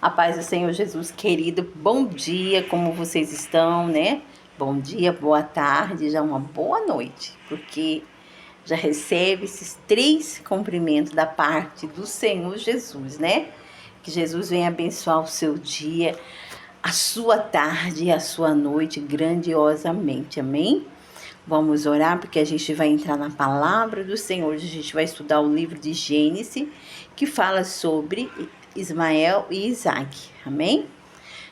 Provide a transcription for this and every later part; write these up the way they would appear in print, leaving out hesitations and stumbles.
A paz do Senhor Jesus, querido. Bom dia, como vocês estão, né? Bom dia, boa tarde, já uma boa noite, porque já recebe esses 3 cumprimentos da parte do Senhor Jesus, né? Que Jesus venha abençoar o seu dia, a sua tarde e a sua noite grandiosamente, amém? Vamos orar, porque a gente vai entrar na palavra do Senhor. A gente vai estudar o livro de Gênesis, que fala sobre Ismael e Isaac, amém?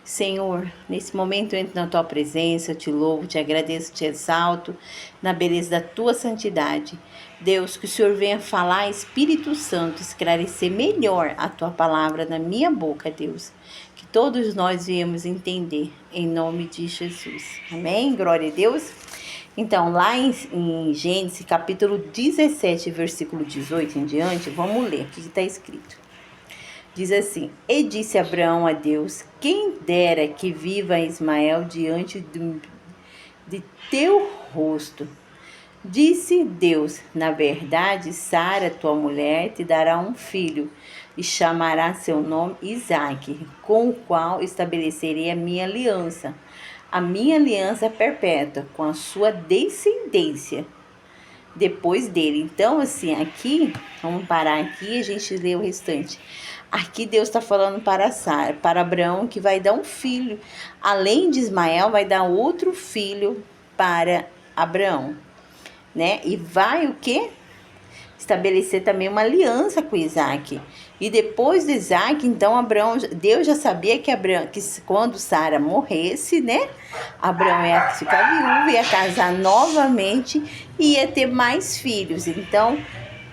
Senhor, nesse momento eu entro na tua presença, eu te louvo, te agradeço, te exalto, na beleza da tua santidade. Deus, que o Senhor venha falar, Espírito Santo, esclarecer melhor a tua palavra na minha boca, Deus. Que todos nós viemos entender, em nome de Jesus. Amém? Glória a Deus. Então, lá em Gênesis, capítulo 17, versículo 18 em diante, vamos ler o que está escrito. Diz assim: E disse Abraão a Deus: Quem dera que viva Ismael diante de teu rosto. Disse Deus: Na verdade, Sara, tua mulher, te dará um filho, e chamará seu nome Isaque, com o qual estabelecerei a minha aliança perpétua, com a sua descendência depois dele. Então, assim, aqui, vamos parar aqui e a gente lê o restante. Aqui Deus está falando para Sara, para Abraão, que vai dar um filho. Além de Ismael, vai dar outro filho para Abraão, né? E vai o quê? Estabelecer também uma aliança com Isaac. E depois de Isaac, então Deus já sabia que quando Sara morresse, né? Abraão ia ficar viúvo, ia casar novamente e ia ter mais filhos. Então,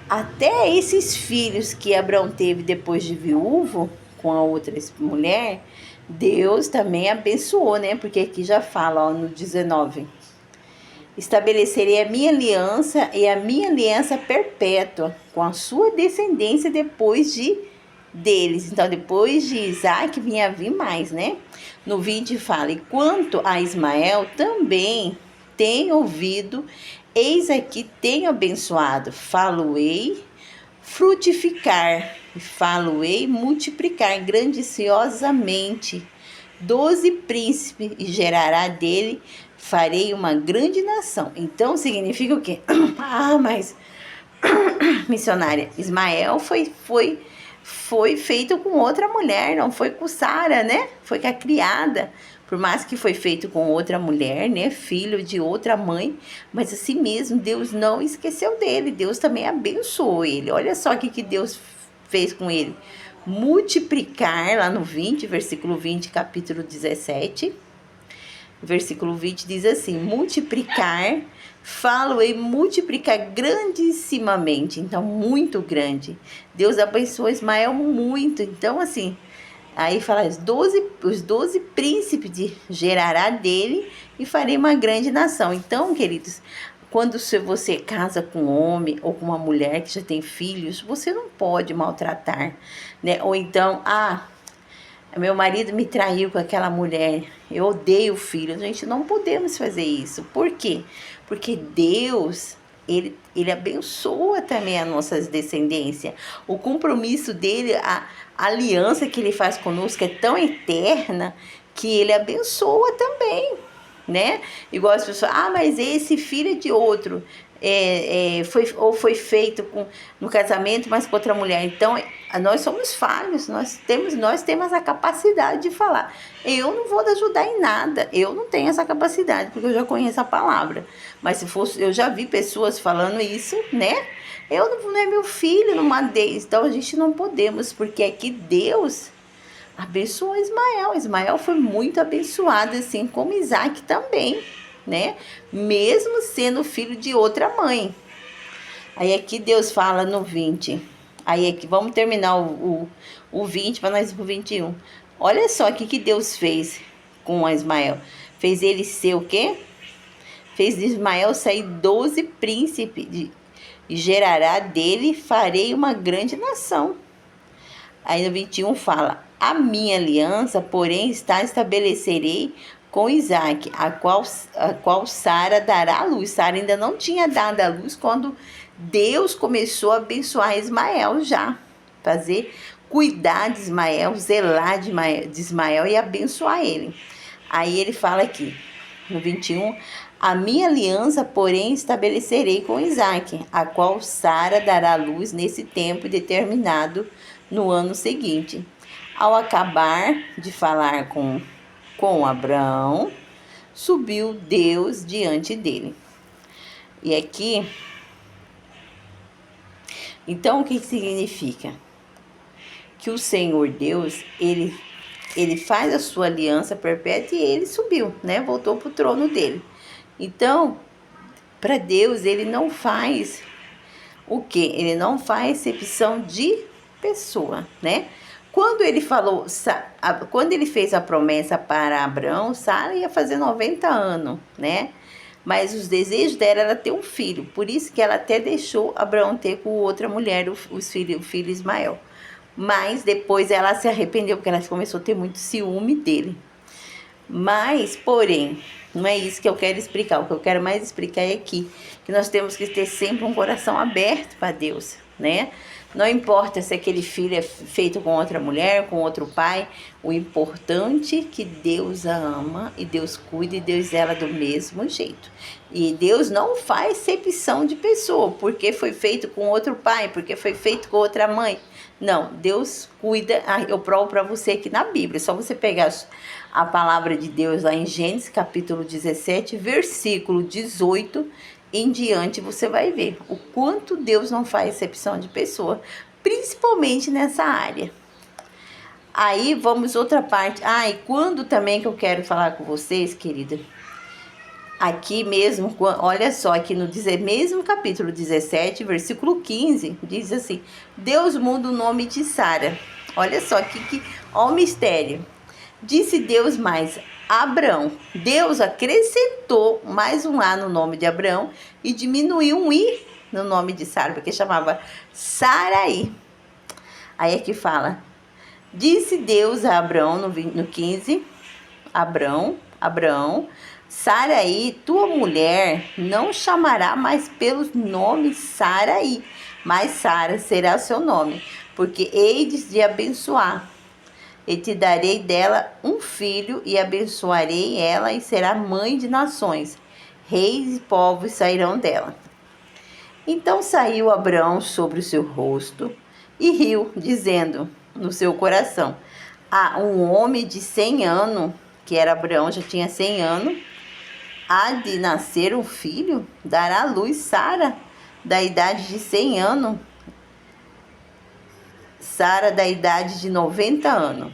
até esses filhos que Abraão teve depois de viúvo, com a outra mulher, Deus também abençoou, né? Porque aqui já fala, ó, no 19... Estabelecerei a minha aliança e a minha aliança perpétua com a sua descendência depois deles. Então, depois de Isaac vinha vir mais, né? No 20 fala: E quanto a Ismael, também tenho ouvido, eis aqui tenho abençoado, falo-ei frutificar, falo-ei multiplicar grandiciosamente 12 príncipes, e gerará dele, farei uma grande nação. Então significa o quê? Mas missionária, Ismael foi feito com outra mulher, não foi com Sara, né? Foi com a criada. Por mais que foi feito com outra mulher, né? Filho de outra mãe, mas assim mesmo Deus não esqueceu dele. Deus também abençoou ele. Olha só o que Deus fez com ele. Multiplicar, lá no 20, versículo 20, capítulo 17. Versículo 20 diz assim: multiplicar, falo-ei multiplicar grandissimamente. Então, muito grande. Deus abençoou Ismael muito. Então, assim, aí fala: os 12 príncipes gerará dele, e farei uma grande nação. Então, queridos, quando você casa com um homem ou com uma mulher que já tem filhos, você não pode maltratar, né? Ou então, meu marido me traiu com aquela mulher, eu odeio o filho. Gente, não podemos fazer isso. Por quê? Porque Deus, ele abençoa também as nossas descendências. O compromisso dele, a aliança que ele faz conosco é tão eterna que ele abençoa também, né? Igual as pessoas: mas esse filho é de outro. Foi feito no casamento, mas com outra mulher. Então, nós somos falhos, nós temos a capacidade de falar: eu não vou ajudar em nada, eu não tenho essa capacidade, porque eu já conheço a palavra. Mas se fosse, eu já vi pessoas falando isso, né? Não é meu filho, não mandei. Então, a gente não podemos, porque aqui Deus abençoou Ismael. Ismael foi muito abençoado, assim como Isaac também, né? Mesmo sendo filho de outra mãe. Aí aqui Deus fala no 20. Aí aqui, vamos terminar o 20 para nós ir pro 21. Olha só o que Deus fez com Ismael. Fez ele ser o quê? Fez de Ismael sair 12 príncipes, e gerará dele, farei uma grande nação. Aí no 21 fala: A minha aliança, porém, estabelecerei com Isaac, a qual Sara dará à luz. Sara ainda não tinha dado à luz quando Deus começou a abençoar Ismael já. cuidar de Ismael, zelar de Ismael e abençoar ele. Aí ele fala aqui, no 21, a minha aliança, porém, estabelecerei com Isaque, a qual Sara dará luz nesse tempo determinado no ano seguinte. Ao acabar de falar com Abraão, subiu Deus diante dele. E aqui, então o que significa? Que o Senhor Deus, ele faz a sua aliança perpétua e ele subiu, né? Voltou para o trono dele. Então, para Deus, ele não faz o quê? Ele não faz acepção de pessoa, né? Quando ele falou, quando ele fez a promessa para Abraão, Sara ia fazer 90 anos, né? Mas os desejos dela era ter um filho. Por isso que ela até deixou Abraão ter com outra mulher o filho Ismael. Mas depois ela se arrependeu, porque ela começou a ter muito ciúme dele. Mas, porém, não é isso que eu quero explicar. O que eu quero mais explicar é aqui, que nós temos que ter sempre um coração aberto para Deus, né? Não importa se aquele filho é feito com outra mulher, com outro pai. O importante é que Deus a ama e Deus cuida e Deus zela do mesmo jeito. E Deus não faz acepção de pessoa, porque foi feito com outro pai, porque foi feito com outra mãe. Não, Deus cuida. Eu provo para você aqui na Bíblia. É só você pegar a palavra de Deus lá em Gênesis capítulo 17, versículo 18 em diante, você vai ver o quanto Deus não faz acepção de pessoa, principalmente nessa área. Aí vamos outra parte. E quando também que eu quero falar com vocês, querida, aqui mesmo, olha só, aqui no mesmo capítulo 17, versículo 15, diz assim: Deus muda o nome de Sara. Olha só, olha o mistério. Disse Deus mais Abrão. Deus acrescentou mais um A no nome de Abrão e diminuiu um I no nome de Sara, porque chamava Sarai. Aí aqui fala: disse Deus a Abrão, no 15, Abrão, Sarai, tua mulher, não chamará mais pelo nome Sarai, mas Sara será seu nome, porque hei de abençoar. E te darei dela um filho, e abençoarei ela, e será mãe de nações. Reis e povos sairão dela. Então saiu Abrão sobre o seu rosto, e riu, dizendo no seu coração: um homem de 100 anos, que era Abrão, já tinha 100 anos, há de nascer um filho? Dará à luz Sara, da idade de 100 anos, Sara da idade de 90 anos.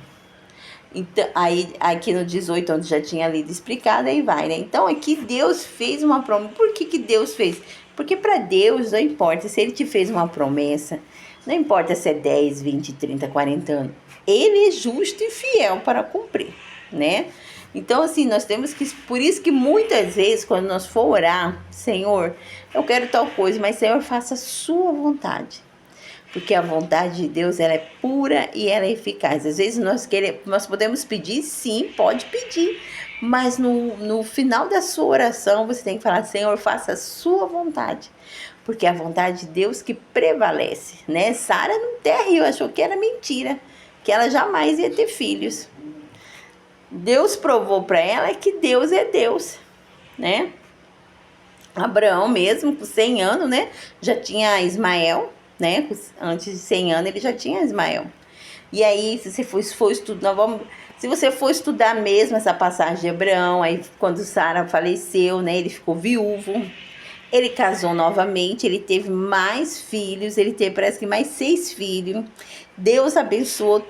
Então, aí aqui no 18, onde já tinha lido explicado, aí vai, né? Então aqui Deus fez uma promessa. Por que Deus fez? Porque para Deus não importa se ele te fez uma promessa, não importa se é 10, 20, 30, 40 anos. Ele é justo e fiel para cumprir, né? Então assim, nós temos que, por isso que muitas vezes quando nós for orar, Senhor, eu quero tal coisa, mas Senhor, faça a sua vontade. Porque a vontade de Deus, ela é pura e ela é eficaz. Às vezes nós podemos pedir, sim, pode pedir. Mas no final da sua oração, você tem que falar: Senhor, faça a sua vontade. Porque é a vontade de Deus que prevalece, né? Sara não riu, achou que era mentira, que ela jamais ia ter filhos. Deus provou para ela que Deus é Deus, né? Abraão mesmo, com 100 anos, né? Já tinha Ismael, né? Antes de 100 anos ele já tinha Ismael. E aí, se você for estudar, se você for estudar mesmo essa passagem de Abraão, aí quando Sara faleceu, né? Ele ficou viúvo. Ele casou novamente, ele teve mais filhos, ele teve parece que mais 6 filhos. Deus abençoou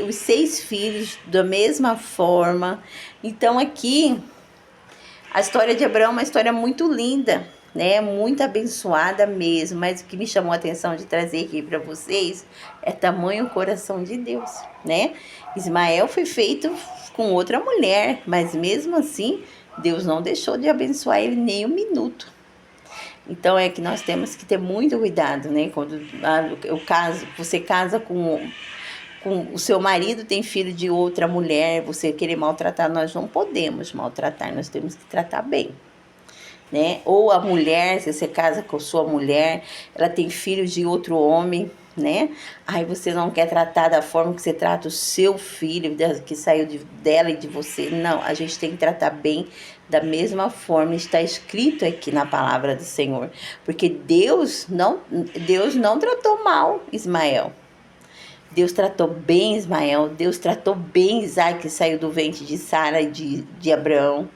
os 6 filhos da mesma forma. Então aqui, a história de Abraão é uma história muito linda, né? Muito abençoada mesmo. Mas o que me chamou a atenção de trazer aqui para vocês é tamanho coração de Deus, né? Ismael foi feito com outra mulher, mas mesmo assim, Deus não deixou de abençoar ele nem um minuto. Então é que nós temos que ter muito cuidado, né? Quando você casa com o seu marido, tem filho de outra mulher, você querer maltratar, nós não podemos maltratar, nós temos que tratar bem, né? Ou a mulher, se você casa com sua mulher, ela tem filhos de outro homem, né? Aí você não quer tratar da forma que você trata o seu filho, que saiu dela e de você. Não, a gente tem que tratar bem da mesma forma, está escrito aqui na palavra do Senhor. Porque Deus não tratou mal Ismael. Deus tratou bem Ismael, Deus tratou bem Isaac, que saiu do ventre de Sara e de Abraão.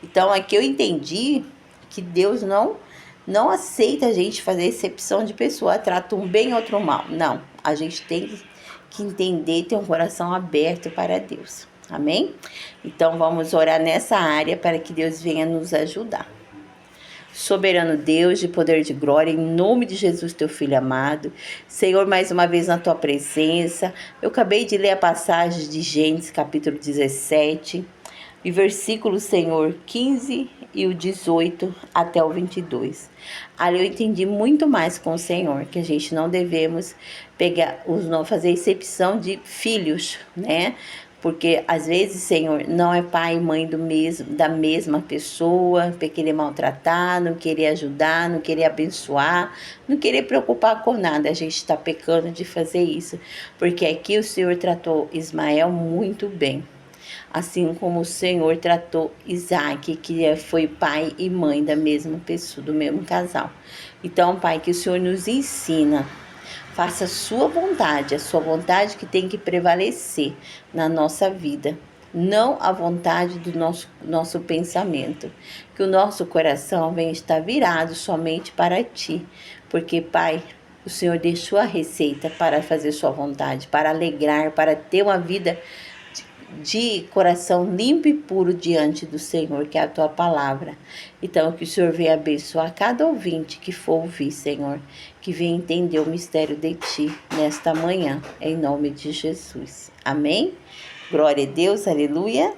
Então aqui eu entendi que Deus não aceita a gente fazer exceção de pessoa, trata um bem, outro mal. Não, a gente tem que entender e ter um coração aberto para Deus. Amém? Então vamos orar nessa área para que Deus venha nos ajudar. Soberano Deus, de poder de glória, em nome de Jesus, teu Filho amado. Senhor, mais uma vez na tua presença. Eu acabei de ler a passagem de Gênesis, capítulo 17, e versículo, Senhor, 15 e o 18 até o 22. Ali eu entendi muito mais com o Senhor, que a gente não devemos fazer exceção de filhos, né? Porque às vezes, Senhor, não é pai e mãe da mesma pessoa, para querer maltratar, não querer ajudar, não querer abençoar, não querer preocupar com nada. A gente está pecando de fazer isso, porque aqui o Senhor tratou Ismael muito bem. Assim como o Senhor tratou Isaac, que foi pai e mãe da mesma pessoa, do mesmo casal. Então, Pai, que o Senhor nos ensina. Faça a sua vontade que tem que prevalecer na nossa vida, não a vontade do nosso pensamento. Que o nosso coração venha estar virado somente para Ti, porque, Pai, o Senhor deixou a receita para fazer sua vontade, para alegrar, para ter uma vida de coração limpo e puro diante do Senhor, que é a tua palavra. Então, que o Senhor venha abençoar cada ouvinte que for ouvir, Senhor, que venha entender o mistério de ti nesta manhã, em nome de Jesus. Amém? Glória a Deus, aleluia.